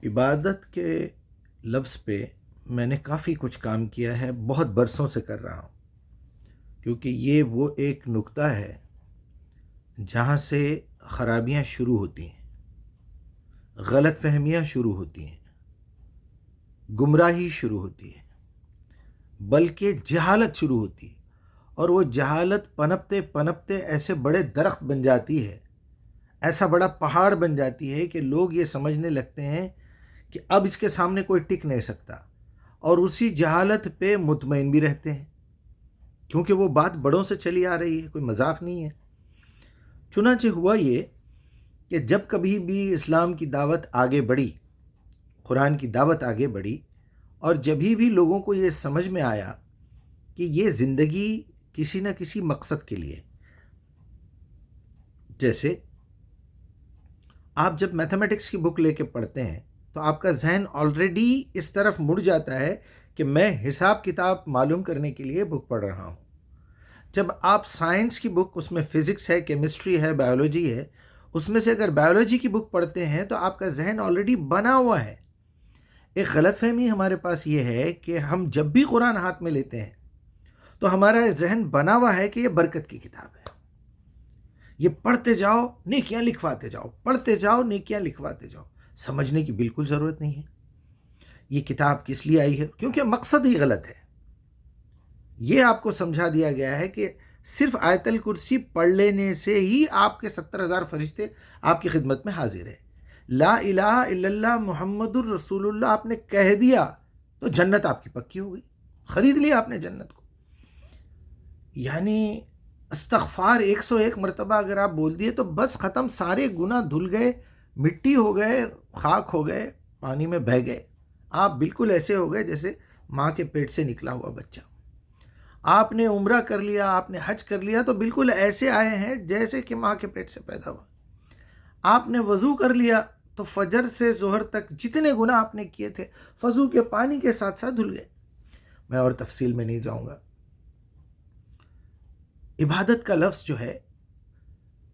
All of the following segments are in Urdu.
عبادت کے لفظ پہ میں نے کافی کچھ کام کیا ہے، بہت برسوں سے کر رہا ہوں، کیونکہ یہ وہ ایک نقطہ ہے جہاں سے خرابیاں شروع ہوتی ہیں، غلط فہمیاں شروع ہوتی ہیں، گمراہی شروع ہوتی ہے، بلکہ جہالت شروع ہوتی ہے، اور وہ جہالت پنپتے پنپتے ایسے بڑے درخت بن جاتی ہے، ایسا بڑا پہاڑ بن جاتی ہے کہ لوگ یہ سمجھنے لگتے ہیں کہ اب اس کے سامنے کوئی ٹک نہیں سکتا، اور اسی جہالت پہ مطمئن بھی رہتے ہیں، کیونکہ وہ بات بڑوں سے چلی آ رہی ہے، کوئی مذاق نہیں ہے۔ چنانچہ ہوا یہ کہ جب کبھی بھی اسلام کی دعوت آگے بڑھی، قرآن کی دعوت آگے بڑھی، اور جبھی بھی لوگوں کو یہ سمجھ میں آیا کہ یہ زندگی کسی نہ کسی مقصد کے لیے، جیسے آپ جب میتھمیٹکس کی بک لے کے پڑھتے ہیں تو آپ کا ذہن آلریڈی اس طرف مڑ جاتا ہے کہ میں حساب کتاب معلوم کرنے کے لیے بک پڑھ رہا ہوں۔ جب آپ سائنس کی بک، اس میں فزکس ہے، کیمسٹری ہے، بایولوجی ہے، اس میں سے اگر بایولوجی کی بک پڑھتے ہیں تو آپ کا ذہن آلریڈی بنا ہوا ہے۔ ایک غلط فہمی ہمارے پاس یہ ہے کہ ہم جب بھی قرآن ہاتھ میں لیتے ہیں تو ہمارا ذہن بنا ہوا ہے کہ یہ برکت کی کتاب ہے، یہ پڑھتے جاؤ نیکیاں لکھواتے جاؤ، پڑھتے جاؤ نیکیاں لکھواتے جاؤ۔ سمجھنے کی بالکل ضرورت نہیں ہے یہ کتاب کس لیے آئی ہے، کیونکہ مقصد ہی غلط ہے۔ یہ آپ کو سمجھا دیا گیا ہے کہ صرف آیت الکرسی پڑھ لینے سے ہی آپ کے 70,000 فرشتے آپ کی خدمت میں حاضر ہیں۔ لا الہ الا اللہ محمد الرسول اللہ آپ نے کہہ دیا تو جنت آپ کی پکی ہو گئی، خرید لیا آپ نے جنت کو۔ یعنی استغفار 101 مرتبہ اگر آپ بول دیے تو بس ختم، سارے گناہ دھل گئے، مٹی ہو گئے، خاک ہو گئے، پانی میں بہہ گئے۔ آپ بالکل ایسے ہو گئے جیسے ماں کے پیٹ سے نکلا ہوا بچہ۔ آپ نے عمرہ کر لیا، آپ نے حج کر لیا تو بالکل ایسے آئے ہیں جیسے کہ ماں کے پیٹ سے پیدا ہوا۔ آپ نے وضو کر لیا تو فجر سے ظہر تک جتنے گناہ آپ نے کیے تھے وضو کے پانی کے ساتھ ساتھ دھل گئے۔ میں اور تفصیل میں نہیں جاؤں گا۔ عبادت کا لفظ جو ہے،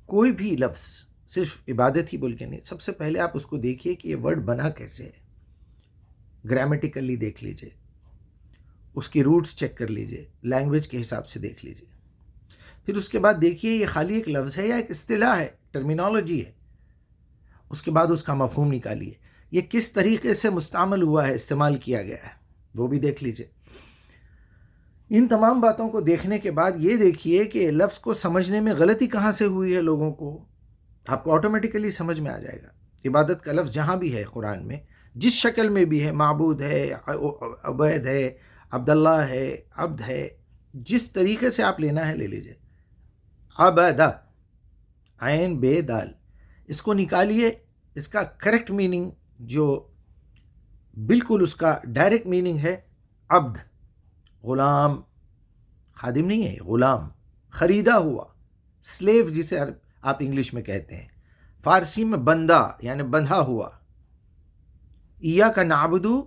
کوئی بھی لفظ صرف عبادت ہی بول کے نہیں، سب سے پہلے آپ اس کو دیکھیے کہ یہ ورڈ بنا کیسے ہے، گرامیٹیکلی دیکھ لیجئے، اس کی روٹس چیک کر لیجئے، لینگویج کے حساب سے دیکھ لیجئے، پھر اس کے بعد دیکھیے یہ خالی ایک لفظ ہے یا ایک اصطلاح ہے، ٹرمینالوجی ہے، اس کے بعد اس کا مفہوم نکالیے، یہ کس طریقے سے مستعمل ہوا ہے، استعمال کیا گیا ہے، وہ بھی دیکھ لیجئے۔ ان تمام باتوں کو دیکھنے کے بعد یہ دیکھیے کہ لفظ کو سمجھنے میں غلطی کہاں سے ہوئی ہے لوگوں کو، آپ کو آٹومیٹیکلی سمجھ میں آ جائے گا۔ عبادت کا لفظ جہاں بھی ہے قرآن میں، جس شکل میں بھی ہے، معبود ہے، عبید ہے، عبداللہ ہے، عبد ہے، جس طریقے سے آپ لینا ہے لے لیجئے۔ عبادہ، عین بے دال، اس کو نکالیے، اس کا کریکٹ میننگ جو بالکل اس کا ڈائریکٹ میننگ ہے عبد، غلام، خادم نہیں ہے، غلام، خریدا ہوا، سلیو جسے آپ انگلش میں کہتے ہیں، فارسی میں بندہ یعنی بندھا ہوا۔ ایاک نعبدو،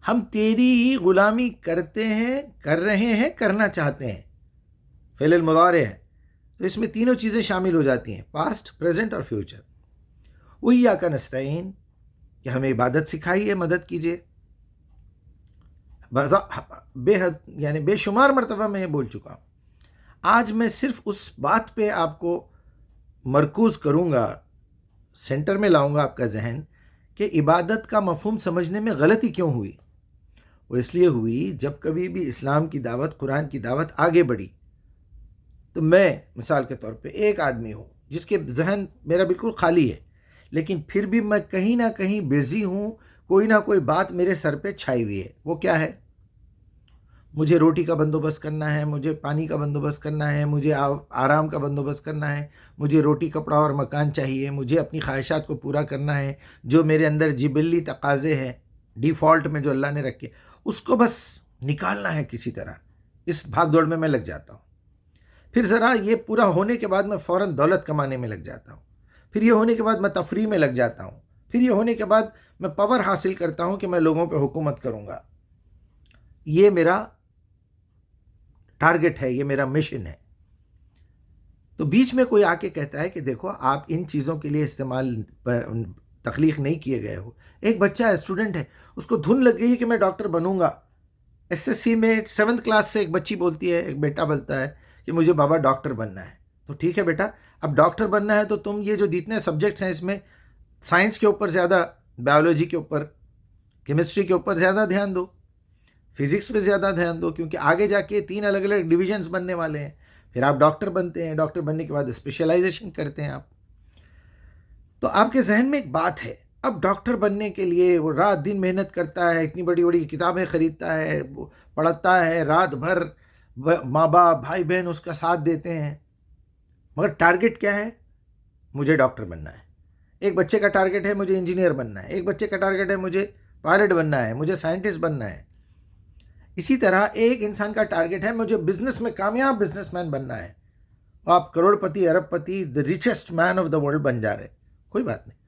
ہم تیری ہی غلامی کرتے ہیں، کر رہے ہیں، کرنا چاہتے ہیں، فعل المضارع ہے تو اس میں تینوں چیزیں شامل ہو جاتی ہیں، پاسٹ، پریزنٹ اور فیوچر۔ وَإِيَّاكَ نَسْتَعِينُ، کہ ہمیں عبادت سکھائیے، مدد کیجیے۔ یعنی بے شمار مرتبہ میں یہ بول چکا ہوں، آج میں صرف اس بات پہ آپ کو مرکوز کروں گا، سینٹر میں لاؤں گا آپ کا ذہن، کہ عبادت کا مفہوم سمجھنے میں غلطی کیوں ہوئی۔ وہ اس لیے ہوئی جب کبھی بھی اسلام کی دعوت، قرآن کی دعوت آگے بڑھی تو میں مثال کے طور پہ ایک آدمی ہوں جس کے ذہن میرا بالکل خالی ہے، لیکن پھر بھی میں کہیں نہ کہیں بزی ہوں، کوئی نہ کوئی بات میرے سر پہ چھائی ہوئی ہے۔ وہ کیا ہے؟ مجھے روٹی کا بندوبست کرنا ہے، مجھے پانی کا بندوبست کرنا ہے، مجھے آرام کا بندوبست کرنا ہے، مجھے روٹی کپڑا اور مکان چاہیے، مجھے اپنی خواہشات کو پورا کرنا ہے، جو میرے اندر جبلی تقاضے ہیں ڈیفالٹ میں جو اللہ نے رکھے، اس کو بس نکالنا ہے کسی طرح۔ اس بھاگ دوڑ میں لگ جاتا ہوں، پھر ذرا یہ پورا ہونے کے بعد میں فوراً دولت کمانے میں لگ جاتا ہوں، پھر یہ ہونے کے بعد میں تفریح میں لگ جاتا ہوں، پھر یہ ہونے کے بعد میں پاور حاصل کرتا ہوں کہ میں لوگوں پہ حکومت کروں گا۔ یہ میرا ٹارگٹ ہے، یہ میرا مشن ہے۔ تو بیچ میں کوئی آ کے کہتا ہے کہ دیکھو آپ ان چیزوں کے لیے استعمال تخلیق نہیں کیے گئے ہو. ایک بچہ اسٹوڈنٹ ہے, اس کو دھن لگ گئی ہے کہ میں ڈاکٹر بنوں گا. ایس ایس سی میں 7th کلاس سے ایک بچی بولتی ہے, ایک بیٹا بولتا ہے کہ مجھے بابا ڈاکٹر بننا ہے. تو ٹھیک ہے بیٹا, اب ڈاکٹر بننا ہے تو تم یہ جو جتنے سبجیکٹس ہیں اس میں سائنس کے اوپر زیادہ, بایولوجی کے اوپر, کیمسٹری کے اوپر زیادہ دھیان دو, فزکس پہ زیادہ دھیان دو, کیونکہ آگے جا کے 3 الگ الگ ڈویژنس بننے والے ہیں. پھر آپ ڈاکٹر بنتے ہیں, ڈاکٹر بننے کے بعد اسپیشلائزیشن کرتے ہیں آپ. تو آپ کے ذہن میں ایک بات ہے, اب ڈاکٹر بننے کے لیے وہ رات دن محنت کرتا ہے, اتنی بڑی بڑی کتابیں خریدتا ہے, پڑھتا ہے رات بھر, ماں باپ بھائی بہن اس کا ساتھ دیتے ہیں, مگر ٹارگٹ کیا ہے؟ مجھے ڈاکٹر بننا ہے. ایک بچے کا ٹارگٹ ہے مجھے انجینئر بننا ہے, ایک بچے کا ٹارگٹ ہے مجھے پائلٹ بننا ہے, مجھے سائنٹسٹ بننا ہے. اسی طرح ایک انسان کا ٹارگٹ ہے مجھے بزنس میں کامیاب بزنس مین بننا ہے. آپ کروڑ پتی, ارب پتی, the richest man of the world بن جا رہے, کوئی بات نہیں.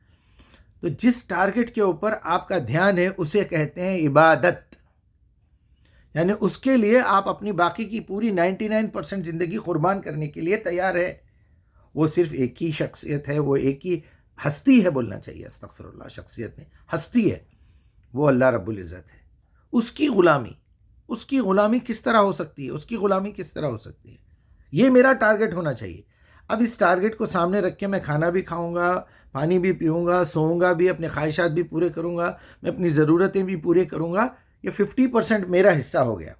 تو جس ٹارگٹ کے اوپر آپ کا دھیان ہے اسے کہتے ہیں عبادت. یعنی اس کے لیے آپ اپنی باقی کی پوری 99% زندگی قربان کرنے کے لیے تیار ہے. وہ صرف ایک ہی شخصیت ہے, وہ ایک ہی ہستی ہے, بولنا چاہیے استغفر اللہ, شخصیت نہیں ہستی ہے, وہ اللہ رب العزت ہے. اس کی غلامی کس طرح ہو سکتی ہے, اس کی غلامی کس طرح ہو سکتی ہے, یہ میرا ٹارگٹ ہونا چاہیے. اب اس ٹارگٹ کو سامنے رکھ کے میں کھانا بھی کھاؤں گا, پانی بھی پیوں گا, سوؤں گا بھی, اپنے خواہشات بھی پورے کروں گا, میں اپنی ضرورتیں بھی پورے کروں گا. یہ 50% میرا حصہ ہو گیا.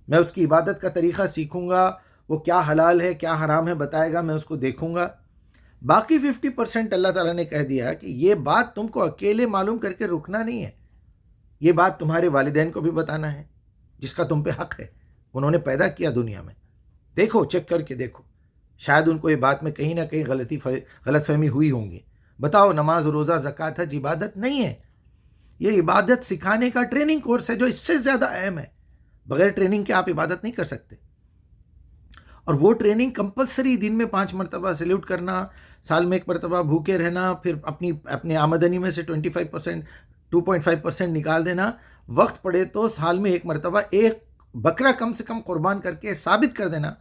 میں اس کی عبادت کا طریقہ سیکھوں گا, وہ کیا حلال ہے کیا حرام ہے بتائے گا, میں اس کو دیکھوں گا. باقی 50% اللہ تعالیٰ نے کہہ دیا کہ یہ بات تم کو اکیلے معلوم کر کے رکنا نہیں ہے, یہ بات تمہارے والدین کو بھی بتانا ہے جس کا تم پہ حق ہے, انہوں نے پیدا کیا دنیا میں. دیکھو, چیک کر کے دیکھو, شاید ان کو یہ بات میں کہیں نہ کہیں غلط فہمی ہوئی ہوں گی. بتاؤ, نماز, روزہ, زکوٰۃ حج عبادت نہیں ہے, یہ عبادت سکھانے کا ٹریننگ کورس ہے جو اس سے زیادہ اہم ہے. بغیر ٹریننگ کے آپ عبادت نہیں کر سکتے. اور وہ ٹریننگ کمپلسری, دن میں 5 مرتبہ سیلیوٹ کرنا, سال میں 1 مرتبہ بھوکے رہنا, پھر اپنی آمدنی میں سے 25%, 2.5% نکال دینا, وقت پڑے تو سال میں 1 مرتبہ ایک بکرا کم سے کم قربان کر کے ثابت کر دینا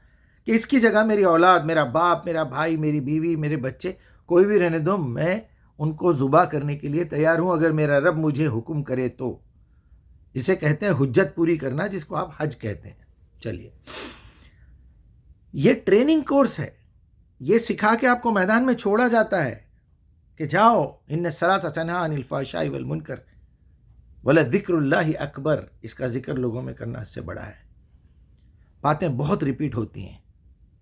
کہ اس کی جگہ میری اولاد, میرا باپ, میرا بھائی, میری بیوی, میرے بچے, کوئی بھی رہنے دو, میں ان کو ذبح کرنے کے لیے تیار ہوں اگر میرا رب مجھے حکم کرے تو. اسے کہتے ہیں حجت پوری کرنا, جس کو آپ حج کہتے ہیں. چلیے, یہ ٹریننگ کورس ہے, یہ سکھا کے آپ کو میدان میں چھوڑا جاتا ہے کہ جاؤ, ان الصلاۃ تنہی عن الفحشاء والمنکر ولذکر اللہ اکبر, اس کا ذکر لوگوں میں کرنا اس سے بڑا ہے. باتیں بہت ریپیٹ ہوتی ہیں.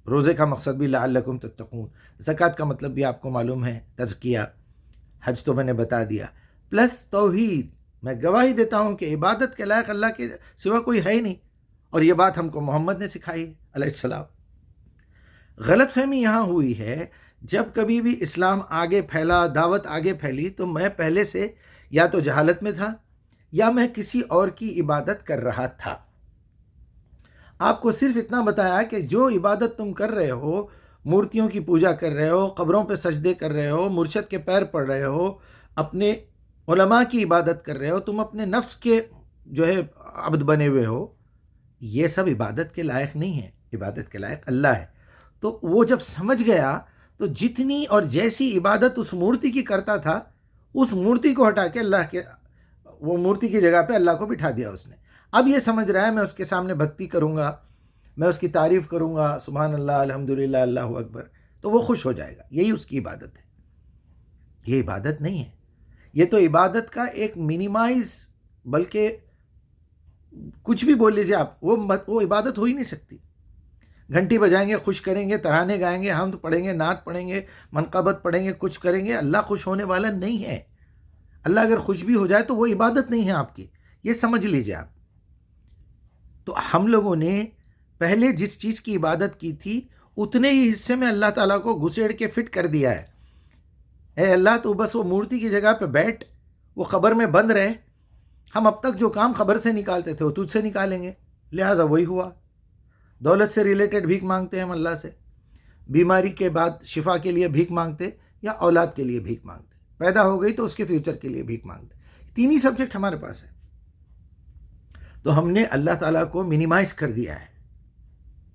روزے کا مقصد بھی لعلکم تتقون, زکوٰۃ کا مطلب بھی آپ کو معلوم ہے, تزکیہ, حج تو میں نے بتا دیا, پلس توحید. میں گواہی دیتا ہوں کہ عبادت کے لائق اللہ کے سوا کوئی ہے ہی نہیں, اور یہ بات ہم کو محمد نے سکھائی علیہ السلام. غلط فہمی یہاں ہوئی ہے, جب کبھی بھی اسلام آگے پھیلا, دعوت آگے پھیلی, تو میں پہلے سے یا تو جہالت میں تھا یا میں کسی اور کی عبادت کر رہا تھا. آپ کو صرف اتنا بتایا کہ جو عبادت تم کر رہے ہو, مورتیوں کی پوجا کر رہے ہو, قبروں پہ سجدے کر رہے ہو, مرشد کے پیر پڑھ رہے ہو, اپنے علماء کی عبادت کر رہے ہو, تم اپنے نفس کے جو ہے عبد بنے ہوئے ہو, یہ سب عبادت کے لائق نہیں ہے. عبادت کے لائق اللہ ہے. تو وہ جب سمجھ گیا تو جتنی اور جیسی عبادت اس مورتی کی کرتا تھا, اس مورتی کو ہٹا کے اللہ کے, وہ مورتی کی جگہ پہ اللہ کو بٹھا دیا اس نے. اب یہ سمجھ رہا ہے میں اس کے سامنے بھکتی کروں گا, میں اس کی تعریف کروں گا, سبحان اللہ, الحمدللہ, اللہ اکبر, تو وہ خوش ہو جائے گا. یہی اس کی عبادت ہے. یہ عبادت نہیں ہے. یہ تو عبادت کا ایک منیمائز, بلکہ کچھ بھی بول لیجیے آپ, وہ عبادت ہو ہی نہیں سکتی. گھنٹی بجائیں گے, خوش کریں گے, ترانے گائیں گے, حمد پڑھیں گے, نعت پڑھیں گے, منقبت پڑھیں گے, کچھ کریں گے, اللہ خوش ہونے والا نہیں ہے. اللہ اگر خوش بھی ہو جائے تو وہ عبادت نہیں ہے آپ کی, یہ سمجھ لیجیے آپ. تو ہم لوگوں نے پہلے جس چیز کی عبادت کی تھی اتنے ہی حصے میں اللہ تعالیٰ کو گھسیڑ کے فٹ کر دیا ہے. اے اللہ, تو بس وہ مورتی کی جگہ پہ بیٹھ, وہ قبر میں بند رہے, ہم اب تک جو کام قبر سے نکالتے تھے وہ تجھ سے نکالیں گے, لہٰذا وہی ہوا. دولت سے ریلیٹڈ بھیک مانگتے ہیں ہم اللہ سے, بیماری کے بعد شفا کے لیے بھیک مانگتے, یا اولاد کے لیے بھیک مانگتے, پیدا ہو گئی تو اس کے فیوچر کے لیے بھیک مانگتے. 3 ہی سبجیکٹ ہمارے پاس ہے. تو ہم نے اللہ تعالیٰ کو منیمائز کر دیا ہے,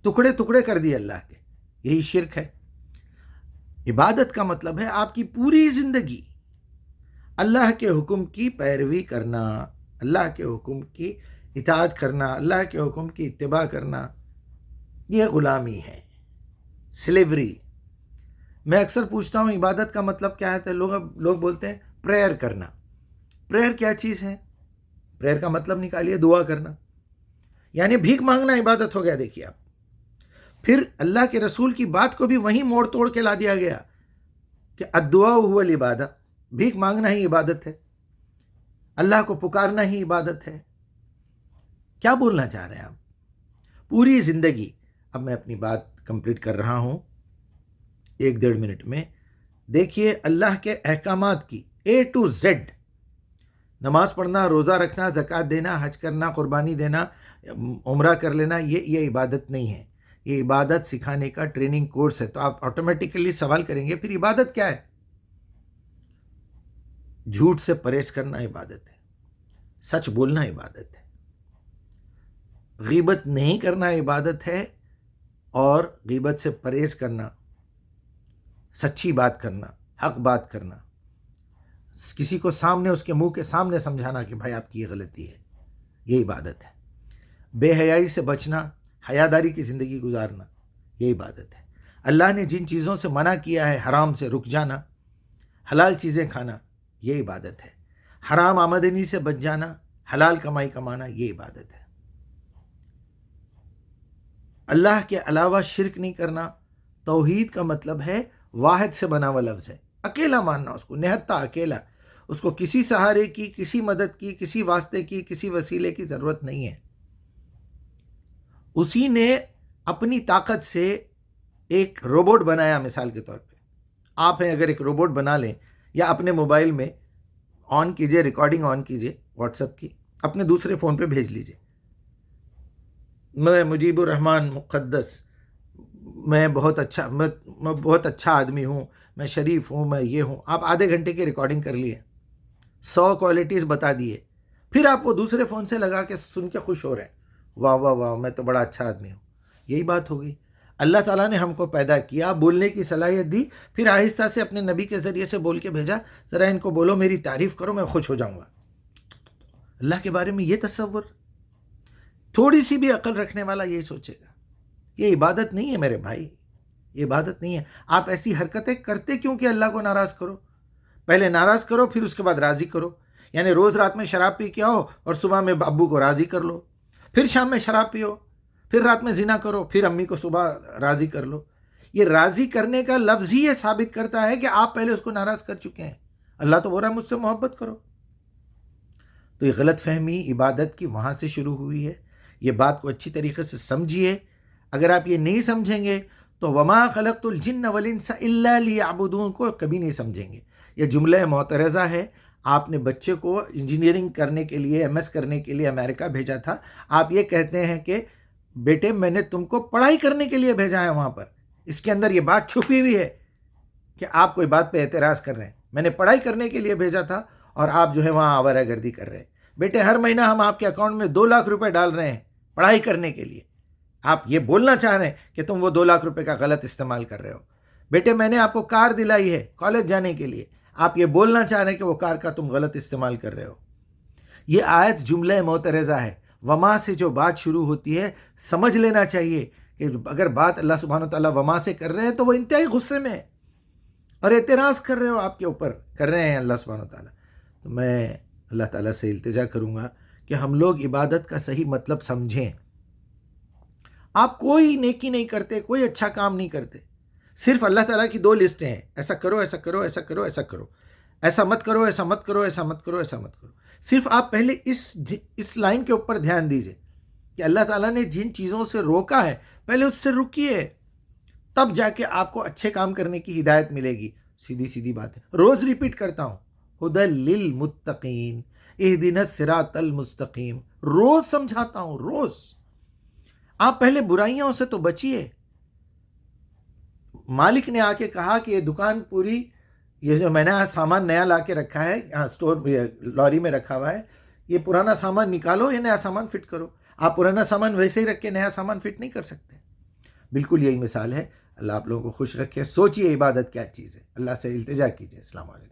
ٹکڑے ٹکڑے کر دیے اللہ کے. یہی شرک ہے. عبادت کا مطلب ہے آپ کی پوری زندگی اللہ کے حکم کی پیروی کرنا، اللہ کے حکم کی اطاعت کرنا، اللہ کے حکم کی اتباع کرنا، یہ غلامی ہے، سلیوری۔ میں اکثر پوچھتا ہوں عبادت کا مطلب کیا ہے، تو لوگ بولتے ہیں پریئر کرنا۔ پریئر کیا چیز ہے؟ پریئر کا مطلب نکالیے دعا کرنا، یعنی بھیک مانگنا عبادت ہو گیا۔ دیکھیے آپ، پھر اللہ کے رسول کی بات کو بھی وہیں موڑ توڑ کے لا دیا گیا کہ الدعاء هو العبادہ، بھیک مانگنا ہی عبادت ہے، اللہ کو پکارنا ہی عبادت ہے۔ کیا بولنا چاہ رہے ہیں آپ؟ پوری زندگی، اب میں اپنی بات کمپلیٹ کر رہا ہوں 1-1.5 منٹ میں۔ دیکھیے اللہ کے احکامات کی A to Z، نماز پڑھنا، روزہ رکھنا، زکوٰۃ دینا، حج کرنا، قربانی دینا، عمرہ کر لینا، یہ عبادت نہیں ہے، یہ عبادت سکھانے کا ٹریننگ کورس ہے۔ تو آپ آٹومیٹیکلی سوال کریں گے پھر عبادت کیا ہے؟ جھوٹ سے پرہیز کرنا عبادت ہے، سچ بولنا عبادت ہے، غیبت نہیں کرنا عبادت ہے، اور غیبت سے پرہیز کرنا، سچی بات کرنا، حق بات کرنا، کسی کو سامنے، اس کے منہ کے سامنے سمجھانا کہ بھائی آپ کی یہ غلطی ہے، یہ عبادت ہے۔ بے حیائی سے بچنا، حیاداری کی زندگی گزارنا، یہ عبادت ہے۔ اللہ نے جن چیزوں سے منع کیا ہے، حرام سے رک جانا، حلال چیزیں کھانا، یہ عبادت ہے۔ حرام آمدنی سے بچ جانا، حلال کمائی کمانا، یہ عبادت ہے۔ اللہ کے علاوہ شرک نہیں کرنا۔ توحید کا مطلب ہے واحد سے بنا ہوا لفظ ہے، اکیلا ماننا اس کو، نہتا اکیلا، اس کو کسی سہارے کی، کسی مدد کی، کسی واسطے کی، کسی وسیلے کی ضرورت نہیں ہے۔ اسی نے اپنی طاقت سے ایک روبوٹ بنایا۔ مثال کے طور پہ آپ ہیں، اگر ایک روبوٹ بنا لیں، یا اپنے موبائل میں آن کیجئے، ریکارڈنگ آن کیجئے واٹس ایپ کی، اپنے دوسرے فون پہ بھیج لیجئے، میں مجیب الرحمن مقدس، میں بہت اچھا آدمی ہوں، میں شریف ہوں، میں یہ ہوں۔ آپ آدھے گھنٹے کی ریکارڈنگ کر لیے، 100 کوالٹیز بتا دیے، پھر آپ وہ دوسرے فون سے لگا کے سن کے خوش ہو رہے ہیں، واہ واہ واہ، میں تو بڑا اچھا آدمی ہوں۔ یہی بات ہوگی۔ اللہ تعالیٰ نے ہم کو پیدا کیا، بولنے کی صلاحیت دی، پھر آہستہ سے اپنے نبی کے ذریعے سے بول کے بھیجا، ذرا ان کو بولو میری تعریف کرو، میں خوش ہو جاؤں گا۔ اللہ کے بارے میں یہ تصور، تھوڑی سی بھی عقل رکھنے والا یہی سوچے گا۔ یہ عبادت نہیں ہے میرے بھائی، یہ عبادت نہیں ہے۔ آپ ایسی حرکتیں کرتے کیوں کہ اللہ کو ناراض کرو؟ پہلے ناراض کرو، پھر اس کے بعد راضی کرو۔ یعنی روز رات میں شراب پی کے آؤ اور صبح میں ابو کو راضی کر لو، پھر شام میں شراب پیو، پھر رات میں زنا کرو، پھر امی کو صبح راضی کر لو۔ یہ راضی کرنے کا لفظ ہی یہ ثابت کرتا ہے کہ آپ پہلے اس کو ناراض کر چکے ہیں۔ اللہ تو بول رہا ہے مجھ سے محبت کرو۔ تو یہ غلط فہمی عبادت کی وہاں سے شروع ہوئی ہے۔ یہ بات کو اچھی طریقے سے سمجھیے۔ اگر آپ یہ نہیں سمجھیں گے تو وما خلقت الجن والانس الا لیعبدون کو کبھی نہیں سمجھیں گے۔ یہ جملہ معترضہ ہے۔ آپ نے بچے کو انجینئرنگ کرنے کے لیے، MS کرنے کے لیے امریکہ بھیجا تھا، آپ یہ کہتے ہیں کہ بیٹے میں نے تم کو پڑھائی کرنے کے لیے بھیجا ہے وہاں پر۔ اس کے اندر یہ بات چھپی ہوئی ہے کہ آپ کوئی بات پہ اعتراض کر رہے ہیں۔ میں نے پڑھائی کرنے کے لیے بھیجا تھا اور آپ جو ہے وہاں آوارہ گردی کر رہے ہیں۔ بیٹے ہر مہینہ ہم آپ کے اکاؤنٹ میں 2 لاکھ روپے ڈال رہے ہیں پڑھائی کرنے کے لیے، آپ یہ بولنا چاہ رہے ہیں کہ تم وہ 2 لاکھ روپے کا غلط استعمال کر رہے ہو۔ بیٹے میں نے آپ کو کار دلائی ہے کالج جانے کے لیے، آپ یہ بولنا چاہ رہے ہیں کہ وہ کار کا تم غلط استعمال کر رہے ہو۔ یہ آیت جملہ معترضہ ہے۔ وما سے جو بات شروع ہوتی ہے سمجھ لینا چاہیے کہ اگر بات اللہ سبحانہ وتعالیٰ وما سے کر رہے ہیں تو وہ انتہائی غصے میں ہے اور اعتراض کر رہے ہو، آپ کے اوپر کر رہے ہیں اللہ سبحانہ وتعالیٰ۔ تو میں اللہ تعالیٰ سے التجا کروں گا کہ ہم لوگ عبادت کا صحیح مطلب سمجھیں۔ آپ کوئی نیکی نہیں کرتے، کوئی اچھا کام نہیں کرتے، صرف اللہ تعالیٰ کی 2 لسٹیں ہیں، ایسا کرو، ایسا کرو، ایسا کرو، ایسا کرو، ایسا مت کرو، ایسا مت کرو، ایسا مت کرو، ایسا مت کرو۔ صرف آپ پہلے اس لائن کے اوپر دھیان دیجئے کہ اللہ تعالیٰ نے جن چیزوں سے روکا ہے پہلے اس سے رکیے، تب جا کے آپ کو اچھے کام کرنے کی ہدایت ملے گی۔ سیدھی بات ہے، روز ریپیٹ کرتا ہوں، ھدی للمتقین اہدنا الصراط المستقیم، روز سمجھاتا ہوں، روز۔ آپ پہلے برائیوں سے تو بچیے۔ مالک نے آ کے کہا کہ یہ دکان پوری، یہ جو میں نے سامان نیا لا کے رکھا ہے یہاں اسٹور لوری میں رکھا ہوا ہے، یہ پرانا سامان نکالو، یہ نیا سامان فٹ کرو۔ آپ پرانا سامان ویسے ہی رکھ کے نیا سامان فٹ نہیں کر سکتے۔ بالکل یہی مثال ہے۔ اللہ آپ لوگوں کو خوش رکھے۔ سوچیے عبادت کیا چیز ہے، اللہ سے التجا کیجیے۔ السلام علیکم۔